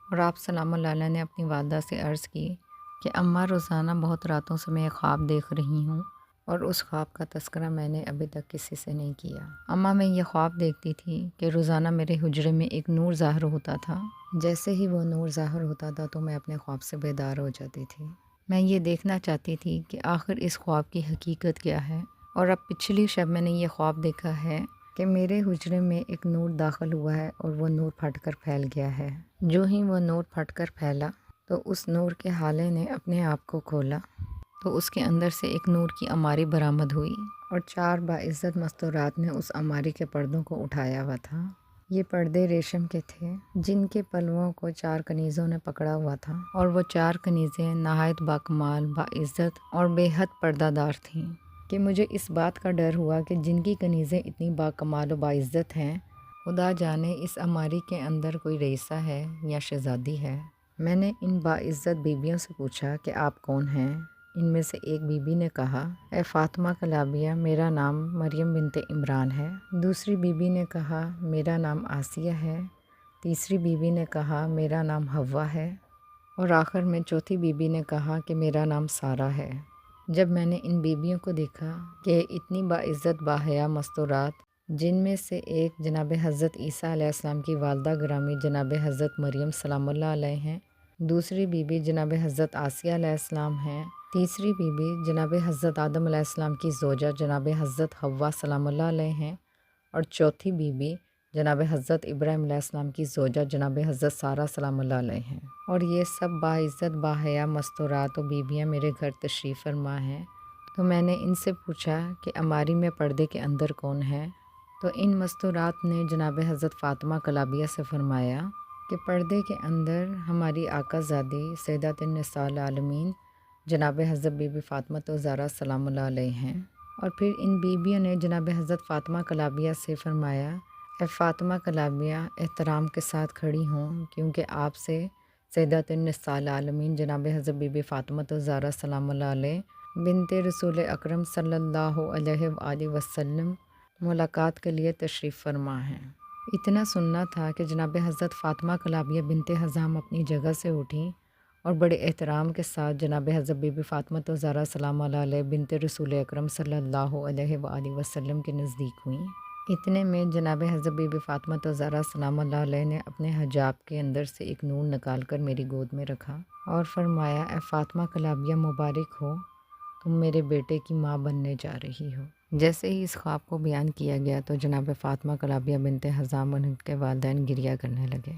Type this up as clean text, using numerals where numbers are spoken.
اور آپ سلام اللہ علیہ نے اپنی والدہ سے عرض کی کہ اماں روزانہ بہت راتوں سے میں ایک خواب دیکھ رہی ہوں اور اس خواب کا تذکرہ میں نے ابھی تک کسی سے نہیں کیا۔ اماں میں یہ خواب دیکھتی تھی کہ روزانہ میرے حجرے میں ایک نور ظاہر ہوتا تھا، جیسے ہی وہ نور ظاہر ہوتا تھا تو میں اپنے خواب سے بیدار ہو جاتی تھی۔ میں یہ دیکھنا چاہتی تھی کہ آخر اس خواب کی حقیقت کیا ہے، اور اب پچھلی شب میں نے یہ خواب دیکھا ہے کہ میرے حجرے میں ایک نور داخل ہوا ہے اور وہ نور پھٹ کر پھیل گیا ہے۔ جو ہی وہ نور پھٹ کر پھیلا تو اس نور کے حالے نے اپنے آپ کو کھولا تو اس کے اندر سے ایک نور کی الماری برآمد ہوئی اور 4 باعزت مستورات نے اس الماری کے پردوں کو اٹھایا ہوا تھا۔ یہ پردے ریشم کے تھے جن کے پلووں کو 4 کنیزوں نے پکڑا ہوا تھا، اور وہ 4 کنیزیں نہایت باکمال، باعزت اور بے حد پردہ دار تھیں کہ مجھے اس بات کا ڈر ہوا کہ جن کی کنیزیں اتنی باکمال و باعزت ہیں، خدا جانے اس الماری کے اندر کوئی رئیسہ ہے یا شہزادی ہے۔ میں نے ان باعزت بیویوں سے پوچھا کہ آپ کون ہیں؟ ان میں سے ایک بی بی نے کہا، اے فاطمہ کلابیہ، میرا نام مریم بنت عمران ہے۔ دوسری بی بی نے کہا، میرا نام آسیہ ہے۔ تیسری بی بی نے کہا، میرا نام حوا ہے۔ اور آخر میں چوتھی بی بی نے کہا کہ میرا نام سارہ ہے۔ جب میں نے ان بیویوں کو دیکھا کہ اتنی باعزت باحیا مستورات، جن میں سے ایک جناب حضرت عیسیٰ علیہ السلام کی والدہ گرامی جناب حضرت مریم سلام اللہ علیہ ہیں، دوسری بی بی جناب حضرت آسیہ علیہ السلام ہیں، تیسری بی بی جناب حضرت آدم علیہ السلام کی زوجہ جناب حضرت حوا سلام اللہ علیہ ہیں، اور چوتھی بی بی جناب حضرت ابراہیم علیہ السلام کی زوجہ جناب حضرت سارہ سلام اللہ علیہ ہیں، اور یہ سب باعزت باحیا مستورات و بیویاں میرے گھر تشریف فرما ہیں۔ تو میں نے ان سے پوچھا کہ الماری میں پردے کے اندر کون ہے؟ تو ان مستورات نے جناب حضرت فاطمہ کلابیہ سے فرمایا کہ پردے کے اندر ہماری آقا زادی سیدات النساء العالمین جناب حضرت بی بی فاطمہ الزہرا سلام اللہ علیہ ہیں۔ اور پھر ان بیویوں نے جناب حضرت فاطمہ کلابیہ سے فرمایا، اے فاطمہ کلابیہ، احترام کے ساتھ کھڑی ہوں کیونکہ آپ سے سیدات النساء العالمین جناب حضرت بی بی فاطمہ الزہرا سلام اللہ علیہ بنت رسول اکرم صلی اللہ علیہ وآلہ وسلم ملاقات کے لیے تشریف فرما ہیں۔ اتنا سننا تھا کہ جناب حضرت فاطمہ کلابیہ بنت حزام اپنی جگہ سے اٹھیں اور بڑے احترام کے ساتھ جناب حضرت بی بی فاطمہ الزہرا سلام اللہ علیہ بنت رسول اکرم صلی اللہ علیہ وآلہ وسلم کے نزدیک ہوئیں۔ اتنے میں جناب حضرت بی بی فاطمہ الزہرا سلام اللہ علیہ نے اپنے حجاب کے اندر سے ایک نور نکال کر میری گود میں رکھا اور فرمایا، اے فاطمہ کلابیہ، مبارک ہو، تم میرے بیٹے کی ماں بننے جا رہی ہو۔ جیسے ہی اس خواب کو بیان کیا گیا تو جناب فاطمہ کلابیہ بنت حزام اور ان کے والدین گریہ کرنے لگے۔